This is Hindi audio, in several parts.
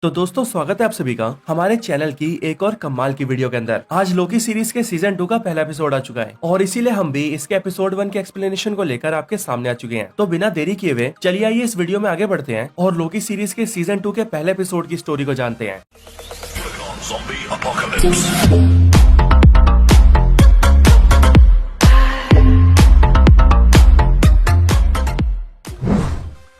तो दोस्तों स्वागत है आप सभी का हमारे चैनल की एक और कमाल की वीडियो के अंदर। आज लोकी सीरीज के सीजन 2 का पहला एपिसोड आ चुका है और इसीलिए हम भी इसके एपिसोड 1 के एक्सप्लेनेशन को लेकर आपके सामने आ चुके हैं। तो बिना देरी किए हुए चलिए आइए इस वीडियो में आगे बढ़ते हैं और लोकी सीरीज के सीजन 2 के पहले एपिसोड की स्टोरी को जानते हैं।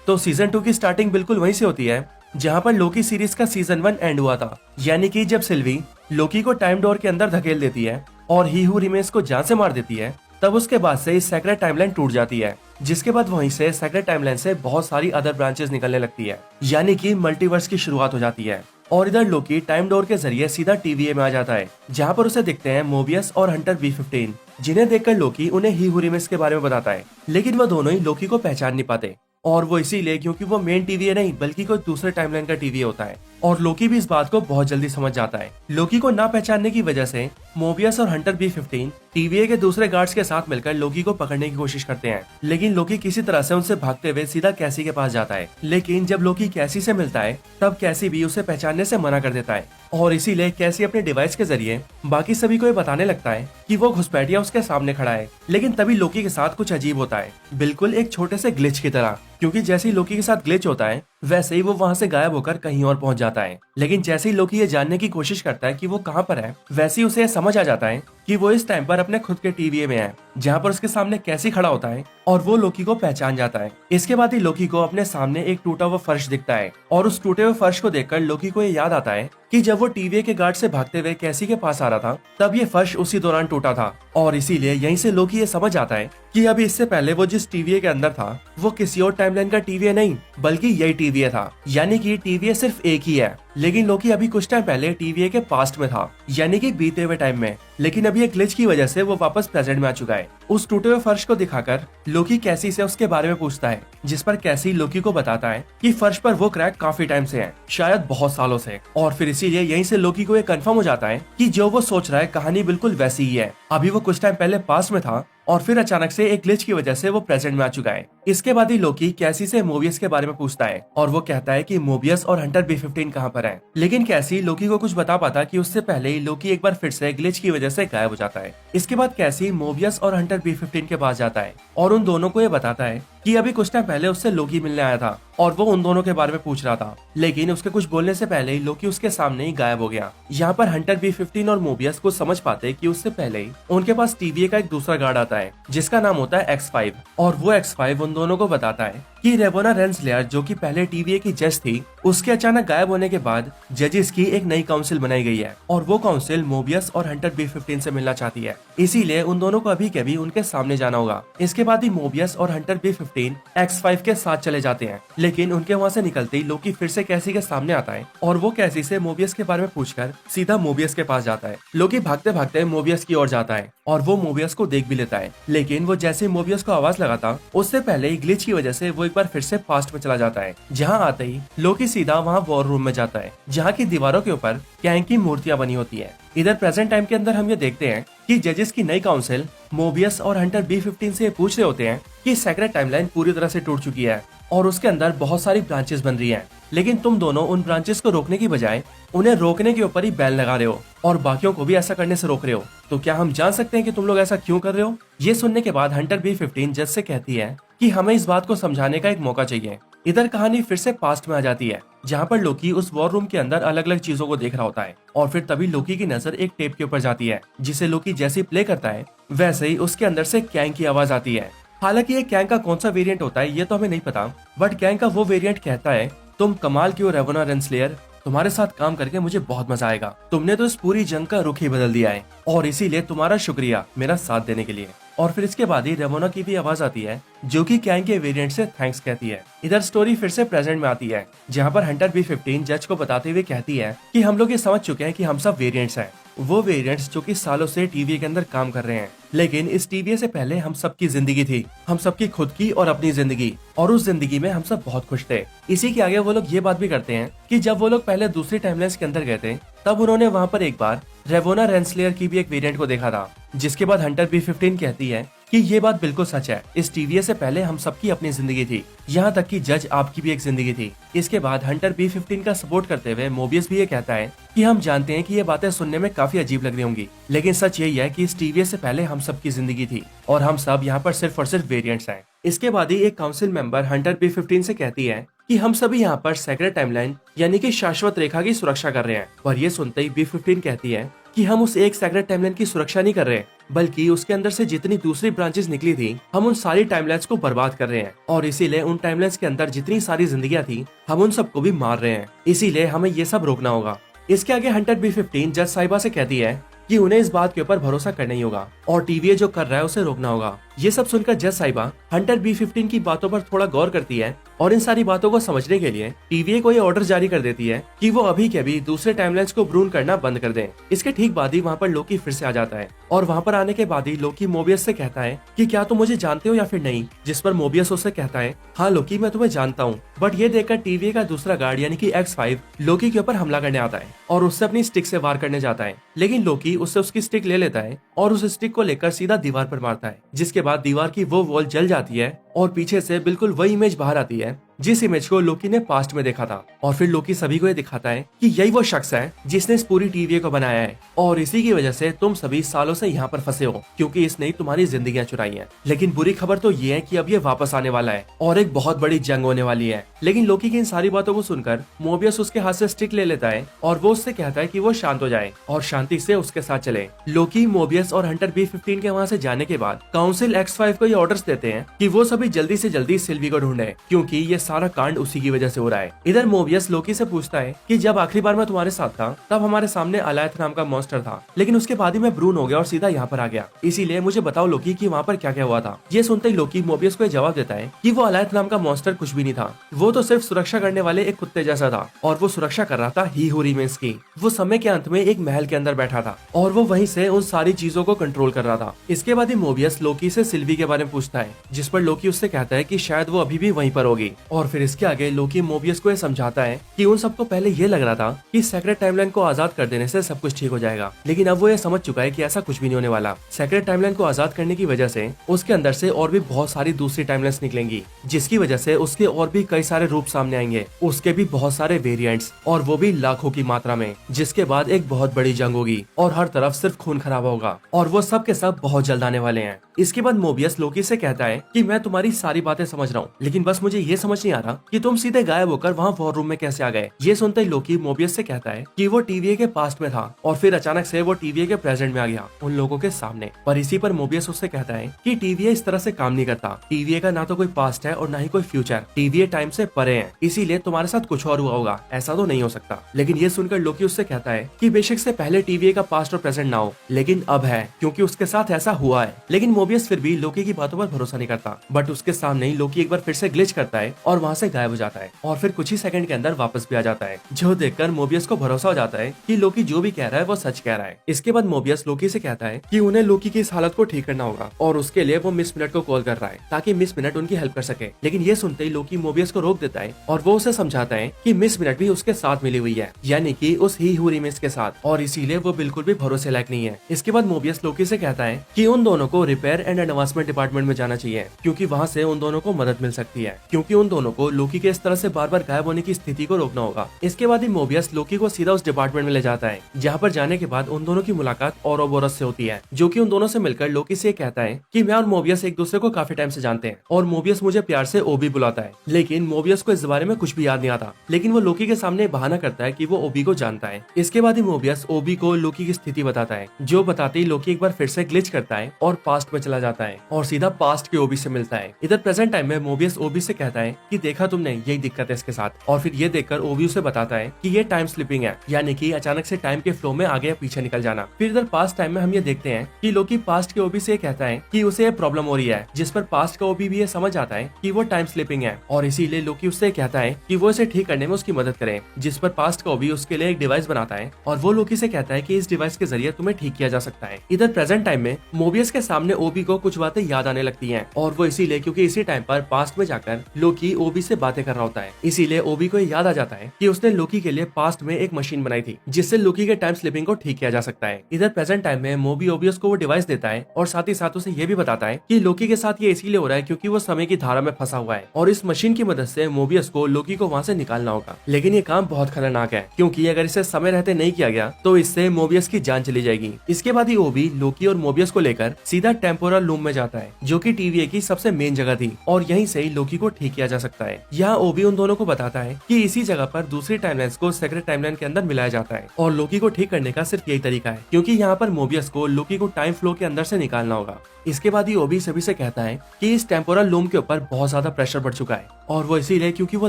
तो सीजन 2 की स्टार्टिंग बिल्कुल वहीं से होती है जहां पर लोकी सीरीज का सीजन 1 एंड हुआ था, यानी कि जब सिल्वी लोकी को टाइम डोर के अंदर धकेल देती है और ही हू रिमेन्स को जान से मार देती है। तब उसके बाद से इस सेक्रेट टाइमलाइन टूट जाती है, जिसके बाद वहीं से सेक्रेट टाइमलाइन से बहुत सारी अदर ब्रांचेस निकलने लगती है, यानी कि मल्टीवर्स की शुरुआत हो जाती है। और इधर लोकी टाइम डोर के जरिए सीधा TVA में आ जाता है, जहाँ पर उसे दिखते हैं मोबियस और हंटर B15, जिन्हें देखकर लोकी उन्हें ही हू रिमेन्स के बारे में बताता है। लेकिन वो दोनों ही लोकी को पहचान नहीं पाते, और वो इसीलिए क्योंकि वो मेन TVA नहीं बल्कि कोई दूसरे टाइमलाइन का TVA होता है। और लोकी भी इस बात को बहुत जल्दी समझ जाता है। लोकी को ना पहचानने की वजह से मोबियस और हंटर B15 TVA के दूसरे गार्ड्स के साथ मिलकर लोकी को पकड़ने की कोशिश करते हैं, लेकिन लोकी किसी तरह से उनसे भागते हुए सीधा कैसी के पास जाता है। लेकिन जब लोकी कैसी से मिलता है तब कैसी भी उसे पहचानने से मना कर देता है, और इसीलिए कैसी अपने डिवाइस के जरिए बाकी सभी को ये बताने लगता है कि वो घुसपैठिया उसके सामने खड़ा है। लेकिन तभी लोकी के साथ कुछ अजीब होता है, बिल्कुल एक छोटे से ग्लिच की तरह, क्योंकि जैसे ही लोकी के साथ ग्लिच होता है वैसे ही वो वहाँ से गायब होकर कहीं और पहुंच जाता है। लेकिन जैसे ही लोकी ये जानने की कोशिश करता है कि वो कहाँ पर है, वैसे ही उसे समझ आ जाता है कि वो इस टाइम पर अपने खुद के TVA में है, जहाँ पर उसके सामने कैसी खड़ा होता है और वो लोकी को पहचान जाता है। इसके बाद ही लोकी को अपने सामने एक टूटा हुआ फर्श दिखता है, और उस टूटे हुए फर्श को देखकर लोकी को ये याद आता है कि जब वो TVA के गार्ड से भागते हुए कैसी के पास आ रहा था तब ये फर्श उसी दौरान टूटा था। और इसीलिए यहीं से लोकी ये समझ आता है कि अभी इससे पहले वो जिस TVA के अंदर था वो किसी और टाइमलाइन का TVA नहीं बल्कि यही TVA था, यानी कि TVA सिर्फ एक ही है। लेकिन लोकी अभी कुछ टाइम पहले TVA के पास्ट में था, यानी कि बीते हुए टाइम में, लेकिन अभी एक ग्लिच की वजह से वो वापस प्रेजेंट में आ चुका है। उस टूटे हुए फर्श को दिखाकर लोकी कैसी से उसके बारे में पूछता है, जिस पर कैसी लोकी को बताता है कि फर्श पर वो क्रैक काफी टाइम से है, शायद बहुत सालों से। और फिर इसीलिए यहीं से लोकी को ये कंफर्म हो जाता है कि जो वो सोच रहा है कहानी बिल्कुल वैसी ही है। अभी वो कुछ टाइम पहले पास्ट में था और फिर अचानक से एक ग्लिच की वजह से वो प्रेजेंट में आ चुका है। इसके बाद ही लोकी कैसी से मोबियस के बारे में पूछता है, और वो कहता है कि मोबियस और हंटर B15 कहाँ पर है। लेकिन कैसी लोकी को कुछ बता पाता कि उससे पहले ही लोकी एक बार फिर से ग्लिच की वजह से गायब हो जाता है। इसके बाद कैसी मोबियस और हंटर B15 के पास जाता है और उन दोनों को ये बताता है कि अभी कुछ टाइम पहले उससे लोकी मिलने आया था और वो उन दोनों के बारे में पूछ रहा था, लेकिन उसके कुछ बोलने से पहले ही लोकी उसके सामने ही गायब हो गया। यहाँ पर हंटर B15 और मोबियस को समझ पाते कि उससे पहले ही उनके पास TVA का एक दूसरा गार्ड आता है जिसका नाम होता है X5, और वो X5 उन दोनों को बताता है कि रेवोना रेंसलेयर जो कि पहले TVA की जज थी, उसके अचानक गायब होने के बाद जजेस की एक नई काउंसिल बनाई गई है, और वो काउंसिल मोबियस और हंटर B15 से मिलना चाहती है। इसीलिए उन दोनों को अभी के अभी उनके सामने जाना होगा। इसके बाद ही मोबियस और हंटर B15 X5 के साथ चले जाते हैं, लेकिन उनके वहाँ से निकलते ही लोकी फिर से कैसी के सामने आता है और वो कैसी से मोबियस के बारे में पूछकर सीधा मोबियस के पास जाता है। लोकी भागते भागते मोबियस की ओर जाता है और वो मोबियस को देख भी लेता है, लेकिन वो जैसे मोबियस को आवाज लगाता उससे पहले ही ग्लिच की वजह से वो एक बार फिर से पास्ट में चला जाता है। जहाँ आते ही लोकी सीधा वहाँ वॉर रूम में जाता है, जहाँ की दीवारों के ऊपर कैंग की मूर्तियां बनी होती है। इधर प्रेजेंट टाइम के अंदर हम ये देखते हैं कि जजेस की नई काउंसिल मोबियस और हंटर B15 से पूछ रहे होते हैं कि सेक्रेट टाइमलाइन पूरी तरह से टूट चुकी है और उसके अंदर बहुत सारी ब्रांचेस बन रही हैं, लेकिन तुम दोनों उन ब्रांचेस को रोकने की बजाय उन्हें रोकने के ऊपर ही बैन लगा रहे हो और बाकियों को भी ऐसा करने से रोक रहे हो। तो क्या हम जान सकते हैं कि तुम लोग ऐसा क्यों कर रहे हो? ये सुनने के बाद हंटर B15 जज से कहती है कि हमें इस बात को समझाने का एक मौका चाहिए। इधर कहानी फिर से पास्ट में आ जाती है, जहाँ पर लोकी उस वॉर रूम के अंदर अलग अलग चीजों को देख रहा होता है, और फिर तभी लोकी की नजर एक टेप के ऊपर जाती है, जिसे लोकी जैसे ही प्ले करता है वैसे ही उसके अंदर से कैंग की आवाज आती है। हालांकि ये कैंग का कौन सा वेरिएंट होता है ये तो हमें नहीं पता, बट कैंग का वो वेरिएंट कहता है, तुम कमाल की हो रेवोना रेंसलेयर, तुम्हारे साथ काम करके मुझे बहुत मजा आएगा। तुमने तो इस पूरी जंग का रुख ही बदल दिया है और इसीलिए तुम्हारा शुक्रिया मेरा साथ देने के लिए। और फिर इसके बाद ही रेवोना की भी आवाज आती है जो कि कैंग के वेरिएंट से थैंक्स कहती है। इधर स्टोरी फिर से प्रेजेंट में आती है, जहाँ पर हंटर B15 जज को बताते हुए कहती है कि हम लोग ये समझ चुके हैं कि हम सब वेरिएंट्स हैं, वो वेरिएंट्स जो कि सालों से TVA के अंदर काम कर रहे हैं, लेकिन इस TVA से पहले हम सबकी जिंदगी थी, हम सबकी खुद की और अपनी जिंदगी, और उस जिंदगी में हम सब बहुत खुश थे। इसी के आगे वो लोग ये बात भी करते हैं कि जब वो लोग पहले दूसरी टाइमलाइंस के अंदर गए थे तब उन्होंने वहाँ पर एक बार रेवोना रेंसलेयर की भी एक वेरिएंट को देखा था। जिसके बाद हंटर B15 कहती है कि ये बात बिल्कुल सच है। इस टीवीए से पहले हम सबकी अपनी जिंदगी थी, यहाँ तक कि जज आपकी भी एक जिंदगी थी। इसके बाद हंटर B-15 का सपोर्ट करते हुए मोबियस भी ये कहता है कि हम जानते हैं कि ये बातें सुनने में काफी अजीब लग रही होंगी, लेकिन सच यही है कि इस टीवीए से पहले हम सबकी जिंदगी थी और हम सब यहाँ पर सिर्फ और सिर्फ वेरिएंट्स हैं। इसके बाद ही एक काउंसिल मेंबर हंटर B-15 से कहती है कि हम सभी यहाँ पर सेक्रेट टाइमलाइन यानी कि शाश्वत रेखा की सुरक्षा कर रहे हैं। पर ये सुनते ही B-15 कहती है कि हम उस एक सेक्रेट टाइमलाइन की सुरक्षा नहीं कर रहे, बल्कि उसके अंदर से जितनी दूसरी ब्रांचेस निकली थी हम उन सारी टाइमलाइंस को बर्बाद कर रहे हैं और इसीलिए उन टाइमलाइंस के अंदर जितनी सारी जिंदगियां थी हम उन सबको भी मार रहे हैं, इसीलिए हमें ये सब रोकना होगा। इसके आगे हंटर B-15 जज साहिबा से कहती है कि उन्हें इस बात के ऊपर भरोसा करना ही होगा और टीवीए जो कर रहा है उसे रोकना होगा। ये सब सुनकर जज साहिबा हंटर B-15 की बातों पर थोड़ा गौर करती है और इन सारी बातों को समझने के लिए टीवीए को ये ऑर्डर जारी कर देती है कि वो अभी के अभी दूसरे टाइमलाइंस को ब्रून करना बंद कर दें। इसके ठीक बाद ही वहाँ पर लोकी फिर से आ जाता है और वहाँ पर आने के बाद ही लोकी मोबियस से कहता है कि क्या तुम मुझे जानते हो या फिर नहीं, जिस पर मोबियस उससे कहता है हाँ लोकी, मैं तुम्हें जानता हूँ। बट ये देखकर टीवीए का दूसरा गार्ड यानी कि X5 लोकी के ऊपर हमला करने आता है और उससे अपनी स्टिक से वार करने जाता है, लेकिन लोकी उससे उसकी स्टिक ले लेता है और उस स्टिक को लेकर सीधा दीवार पर मारता है, जिसके बाद दीवार की वो वॉल जल जाती है और पीछे से बिल्कुल वही इमेज बाहर आती है जिस इमेज को लोकी ने पास्ट में देखा था। और फिर लोकी सभी को ये दिखाता है कि यही वो शख्स है जिसने इस पूरी टीवीए को बनाया है और इसी की वजह से तुम सभी सालों से यहाँ पर फंसे हो, क्योंकि इसने तुम्हारी जिंदगियां चुराई हैं। लेकिन बुरी खबर तो ये है कि अब ये वापस आने वाला है और एक बहुत बड़ी जंग होने वाली है। लेकिन लोकी की इन सारी बातों को सुनकर मोबियस उसके हाथ से स्टिक ले लेता है और वो उससे कहता है कि वो शांत हो जाए और शांति से उसके साथ चले। लोकी, मोबियस और हंटर B-15 के वहाँ से जाने के बाद काउंसिल X5 को ये ऑर्डर्स देते हैं कि वो सभी जल्दी से जल्दी सिल्वी को ढूंढे, क्योंकि ये सारा कांड उसी की वजह से हो रहा है। इधर मोबियस लोकी से पूछता है कि जब आखिरी बार मैं तुम्हारे साथ था तब हमारे सामने अलायथ नाम का मॉन्स्टर था, लेकिन उसके बाद ही मैं ब्रून हो गया और सीधा यहाँ पर आ गया, इसीलिए मुझे बताओ लोकी कि वहाँ पर क्या क्या हुआ था। ये सुनते ही लोकी मोबियस को जवाब देता है कि वो अलायथ नाम का मॉन्स्टर कुछ भी नहीं था, वो तो सिर्फ सुरक्षा करने वाले एक कुत्ते जैसा था और वो सुरक्षा कर रहा था ही हू रिमेन्स की। वो समय के अंत में एक महल के अंदर बैठा था और वो वहीं से उन सारी चीजों को कंट्रोल कर रहा था। इसके बाद ही मोबियस लोकी से सिल्वी के बारे में पूछता है, जिस पर लोकी उससे कहता है कि शायद वो अभी भी वहीं पर होगी। और फिर इसके आगे लोकी मोबियस को ये समझाता है कि उन सबको पहले ये लग रहा था कि सेक्रेट टाइमलाइन को आजाद कर देने से सब कुछ ठीक हो जाएगा, लेकिन अब वो ये समझ चुका है कि ऐसा कुछ भी नहीं होने वाला। सेक्रेट टाइमलाइन को आजाद करने की वजह से उसके अंदर से और भी बहुत सारी दूसरी टाइमलाइंस निकलेंगी, जिसकी वजह से उसके और भी कई सारे रूप सामने आएंगे, उसके भी बहुत सारे वेरिएंट्स और वो भी लाखों की मात्रा में, जिसके बाद एक बहुत बड़ी जंग होगी और हर तरफ सिर्फ खून खराबा होगा और वो सब के सब बहुत जल्द आने वाले हैं। इसके बाद मोबियस लोकी से कहता है कि मैं तुम्हारी सारी बातें समझ रहा हूँ, लेकिन बस मुझे ये समझ नहीं आ रहा कि तुम सीधे गायब होकर वहाँ वॉर रूम में कैसे आ गए। ये सुनते ही लोकी मोबियस से कहता है कि वो टीवीए के पास्ट में था और फिर अचानक से वो टीवीए के प्रेजेंट में आ गया उन लोगों के सामने। पर इसी पर मोबियस उससे कहता है कि टीवीए इस तरह से काम नहीं करता, टीवीए का ना तो कोई पास्ट है और ना ही कोई फ्यूचर, टीवीए टाइम से परे है, इसीलिए तुम्हारे साथ कुछ और हुआ होगा, ऐसा तो नहीं हो सकता। लेकिन ये सुनकर लोकी उससे कहता है कि बेशक से पहले टीवीए का पास्ट और प्रेजेंट ना हो, लेकिन अब है, क्योंकि उसके साथ ऐसा हुआ है। लेकिन मोबियस फिर भी लोकी की बातों पर भरोसा नहीं करता, बट उसके सामने ही लोकी एक बार फिर से ग्लिच करता है और वहाँ से गायब हो जाता है और फिर कुछ ही सेकंड के अंदर वापस भी आ जाता है, जो देखकर मोबियस को भरोसा हो जाता है कि लोकी जो भी कह रहा है वो सच कह रहा है। इसके बाद मोबियस लोकी से कहता है कि उन्हें लोकी की इस हालत को ठीक करना होगा और उसके लिए वो मिस मिनट को कॉल कर रहा है ताकि मिस मिनट उनकी हेल्प कर सके। लेकिन ये सुनते ही लोकी मोबियस को रोक देता है और वो उसे समझाता है कि मिस मिनट भी उसके साथ मिली हुई है, यानी कि उस ही हू रिमेन्स के साथ, और इसीलिए वो बिल्कुल भी भरोसे लायक नहीं है। इसके बाद मोबियस लोकी से कहता है कि उन दोनों को रिपेयर एंड एडवांसमेंट डिपार्टमेंट में जाना चाहिए, क्योंकि वहाँ से उन दोनों को मदद मिल सकती है, क्योंकि उन दोनों को लोकी के इस तरह से बार बार गायब होने की स्थिति को रोकना होगा। इसके बाद ही मोबियस लोकी को सीधा उस डिपार्टमेंट में ले जाता है, जहाँ पर जाने के बाद उन दोनों की मुलाकात ओरोबोरस से होती है, जो कि उन दोनों से मिलकर लोकी से कहता है कि मैं और मोबियस एक दूसरे को काफी टाइम से जानते हैं और मोबियस मुझे प्यार से ओबी बुलाता है। लेकिन मोबियस को इस बारे में कुछ भी याद नहीं आता, लेकिन वो लोकी के सामने बहाना करता है कि वो ओबी को जानता है। इसके बाद ही मोबियस ओबी को लोकी की स्थिति बताता है, जो बताते ही लोकी एक बार फिर से ग्लिच करता है और पास्ट में चला जाता है और सीधा पास्ट के ओबी से मिलता है। इधर प्रेजेंट टाइम में मोबियस ओबी से कहता है कि देखा तुमने, यही दिक्कत है इसके साथ, और फिर ये देखकर ओबी उसे बताता है कि ये टाइम स्लिपिंग है, यानी कि अचानक से टाइम के फ्लो में आगे या पीछे निकल जाना। फिर इधर पास्ट टाइम में हम ये देखते हैं कि लोकी पास्ट के ओबी से कहता है कि उसे ये प्रॉब्लम हो रही है, जिस पर पास्ट का ओबी भी ये समझ आता है कि वो टाइम स्लिपिंग है और इसीलिए लोकी उससे कहता है कि वो इसे ठीक करने में उसकी मदद करे, जिस पर पास्ट का ओबी उसके लिए एक डिवाइस बनाता है और वो लोकी से कहता है कि इस डिवाइस के जरिए तुम्हें ठीक किया जा सकता है। इधर प्रेजेंट टाइम में मोबियस के सामने ओबी को कुछ बातें याद आने लगती हैं और वो इसीलिए क्योंकि इसी टाइम पर पास्ट में जाकर लोकी ओबी से बातें कर रहा होता है। इसीलिए ओबी को याद आ जाता है कि उसने लोकी के लिए पास्ट में एक मशीन बनाई थी जिससे लोकी के टाइम स्लिपिंग को ठीक किया जा सकता है। इधर प्रेजेंट टाइम में मोबी ओबियस को वो डिवाइस देता है और साथ ही साथ उसे ये भी बताता है कि लोकी के साथ ये इसीलिए हो रहा है क्योंकि वो समय की धारा में फंसा हुआ है और इस मशीन की मदद से मोबियस को लोकी को वहाँ से निकालना होगा। लेकिन ये काम बहुत खतरनाक है क्योंकि अगर इसे समय रहते नहीं किया गया तो इससे मोबियस की जान चली जाएगी। इसके बाद ही ओबी लोकी और मोबियस को लेकर सीधा टेम्पोरल लूम में जाता है जो कि टीवीए की सबसे मेन जगह थी और यहीं से ही लोकी को ठीक किया जा सकता है। यहाँ ओबी उन दोनों को बताता है कि इसी जगह पर दूसरी टाइमलाइंस को सेक्रेट टाइमलाइन के अंदर मिलाया जाता है और लोकी को ठीक करने का सिर्फ यही तरीका है क्योंकि यहाँ पर मोबियस को लोकी को टाइम फ्लो के अंदर से निकालना होगा। इसके बाद ही ओबी सभी से कहता है कि इस टेम्पोरल लूम के ऊपर बहुत ज्यादा प्रेशर बढ़ चुका है और वो इसीलिए क्योंकि वो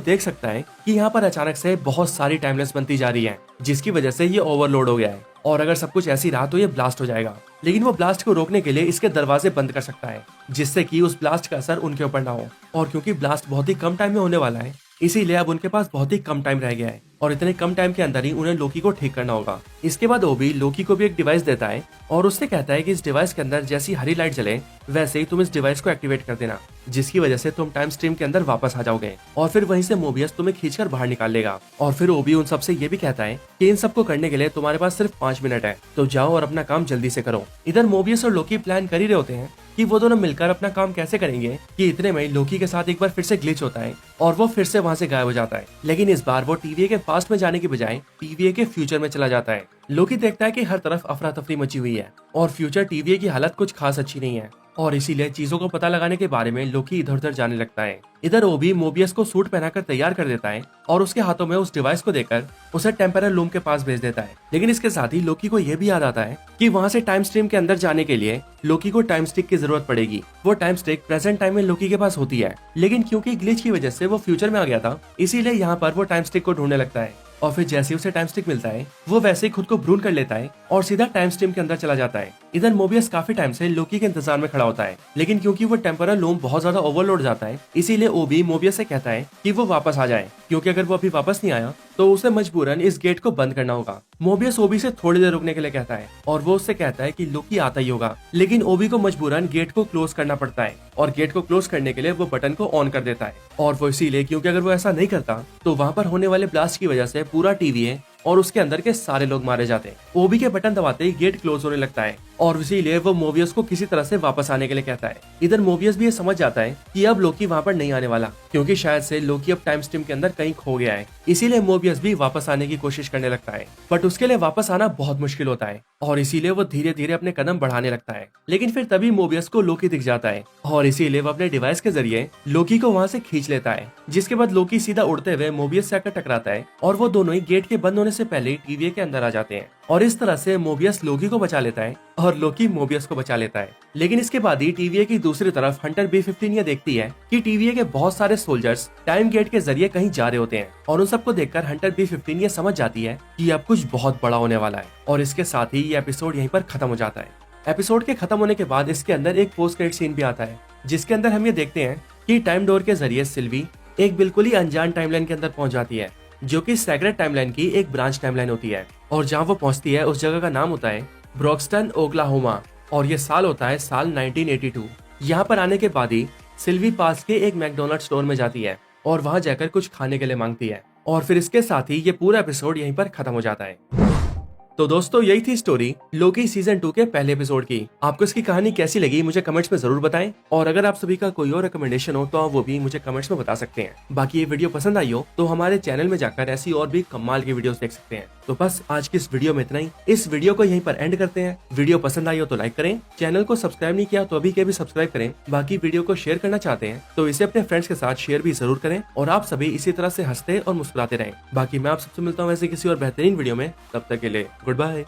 देख सकता है कि यहाँ पर अचानक से बहुत सारी टाइमलाइंस बनती जा रही है जिसकी वजह से ये ओवरलोड हो गया है और अगर सब कुछ ऐसी रहा तो ये ब्लास्ट हो जाएगा। लेकिन वो ब्लास्ट को रोकने के लिए इसके दरवाजे बंद कर सकता है जिससे कि उस ब्लास्ट का असर उनके ऊपर ना हो और क्योंकि ब्लास्ट बहुत ही कम टाइम में होने वाला है इसीलिए अब उनके पास बहुत ही कम टाइम रह गया है और इतने कम टाइम के अंदर ही उन्हें लोकी को ठीक करना होगा। इसके बाद ओबी लोकी को भी एक डिवाइस देता है और उससे कहता है कि इस डिवाइस के अंदर जैसी हरी लाइट जले वैसे ही तुम इस डिवाइस को एक्टिवेट कर देना जिसकी वजह से तुम टाइम स्ट्रीम के अंदर वापस आ जाओगे और फिर वहीं से मोबियस तुम्हें खींचकर बाहर निकाल लेगा। और फिर ओबी उन सबसे ये भी कहता है कि इन सबको करने के लिए तुम्हारे पास सिर्फ 5 मिनट है तो जाओ और अपना काम जल्दी से करो। इधर मोबियस और लोकी प्लान कर ही रहे होते हैं कि वो दोनों मिलकर अपना काम कैसे करेंगे कि इतने में लोकी के साथ एक बार फिर से ग्लिच होता है और वो फिर से वहाँ से गायब हो जाता है। लेकिन इस बार वो टीवीए के पास्ट में जाने की बजाय टीवीए के फ्यूचर में चला जाता है। लोकी देखता है कि हर तरफ अफरा तफरी मची हुई है और फ्यूचर टीवीए की हालत कुछ खास अच्छी नहीं है और इसीलिए चीजों को पता लगाने के बारे में लोकी इधर उधर जाने लगता है। इधर ओबी मोबियस को सूट पहनाकर तैयार कर देता है और उसके हाथों में उस डिवाइस को देकर उसे टेम्परल लूम के पास भेज देता है। लेकिन इसके साथ ही लोकी को यह भी याद आता है कि वहाँ से टाइम स्ट्रीम के अंदर जाने के लिए लोकी को टाइम स्टिक की जरूरत पड़ेगी। वो टाइम स्टिक प्रेजेंट टाइम में लोकी के पास होती है लेकिन क्योंकि ग्लिच की वजह से वो फ्यूचर में आ गया था इसीलिए यहाँ पर वो टाइम स्टिक को ढूंढने लगता है और फिर जैसे ही उसे टाइम स्टिक मिलता है वो वैसे ही खुद को भ्रूण कर लेता है और सीधा टाइम स्ट्रीम के अंदर चला जाता है। इधर मोबियस काफी टाइम से लोकी के इंतजार में खड़ा होता है लेकिन क्योंकि वो टेम्परल लूम बहुत ज्यादा ओवरलोड जाता है इसीलिए ओबी मोबियस से कहता है कि वो वापस आ जाए क्योंकि अगर वो अभी वापस नहीं आया तो उसे मजबूरन इस गेट को बंद करना होगा। मोबियस ओबी से थोड़ी देर रुकने के लिए कहता है और वो उससे कहता है कि लोकी आता ही होगा लेकिन ओबी को मजबूरन गेट को क्लोज करना पड़ता है और गेट को क्लोज करने के लिए वो बटन को ऑन कर देता है और वो इसीलिए क्योंकि अगर वो ऐसा नहीं करता तो वहाँ पर होने वाले ब्लास्ट की वजह से पूरा टीवीए और उसके अंदर के सारे लोग मारे जाते हैं। ओबी के बटन दबाते ही गेट क्लोज होने लगता है और इसीलिए वो मोबियस को किसी तरह से वापस आने के लिए कहता है। इधर मोबियस भी ये समझ जाता है कि अब लोकी वहाँ पर नहीं आने वाला क्योंकि शायद से लोकी अब टाइम स्ट्रीम के अंदर कहीं खो गया है। इसीलिए मोबियस भी वापस आने की कोशिश करने लगता है बट उसके लिए वापस आना बहुत मुश्किल होता है और इसीलिए वो धीरे धीरे अपने कदम बढ़ाने लगता है। लेकिन फिर तभी मोबियस को लोकी दिख जाता है और इसीलिए वो अपने डिवाइस के जरिए लोकी को वहाँ से खींच लेता है जिसके बाद लोकी सीधा उड़ते हुए मोबियस से आकर टकराता है और वो दोनों ही गेट के बंद होने से पहले टीवीए के अंदर आ जाते हैं और इस तरह से मोबियस लोकी को बचा लेता है और लोकी मोबियस को बचा लेता है। लेकिन इसके बाद ही टीवीए की दूसरी तरफ हंटर B-15 ये देखती है कि टीवीए के बहुत सारे सोल्जर्स टाइम गेट के जरिए कहीं जा रहे होते हैं और उन सबको देखकर हंटर B-15 ये समझ जाती है कि अब कुछ बहुत बड़ा होने वाला है और इसके साथ ही ये एपिसोड यहीं पर खत्म हो जाता है। एपिसोड के खत्म होने के बाद इसके अंदर एक पोस्ट क्रेडिट सीन भी आता है जिसके अंदर हम ये देखते हैं कि टाइम डोर के जरिए सिल्वी एक बिल्कुल ही अनजान टाइमलाइन के अंदर पहुंच जाती है जो कि सेक्रेट टाइमलाइन की एक ब्रांच टाइमलाइन होती है और जहां वो पहुंचती है उस जगह का नाम होता है ब्रॉक्सटन ओक्लाहोमा और ये साल होता है साल 1982। यहाँ पर आने के बाद ही सिल्वी पास के एक मैकडोनल्ड स्टोर में जाती है और वहां जाकर कुछ खाने के लिए मांगती है और फिर इसके साथ ही ये पूरा एपिसोड यहीं पर खत्म हो जाता है। तो दोस्तों यही थी स्टोरी लोकी सीजन 2 के पहले एपिसोड की। आपको इसकी कहानी कैसी लगी मुझे कमेंट्स में जरूर बताएं और अगर आप सभी का कोई और रिकमेंडेशन हो तो आप वो भी मुझे कमेंट्स में बता सकते हैं। बाकी ये वीडियो पसंद आई हो तो हमारे चैनल में जाकर ऐसी और भी कमाल की वीडियोस देख सकते हैं। तो बस आज की इस वीडियो में इतना ही। इस वीडियो को यहीं पर एंड करते हैं। वीडियो पसंद आई हो तो लाइक करें, चैनल को सब्सक्राइब नहीं किया तो अभी के भी सब्सक्राइब करें। बाकी वीडियो को शेयर करना चाहते हैं तो इसे अपने फ्रेंड्स के साथ शेयर भी जरूर करें और आप सभी इसी तरह से हंसते और मुस्कुराते रहें। बाकी मैं आप सबसे मिलता हूँ ऐसे किसी और बेहतरीन वीडियो में, तब तक के लिए गुड बाय।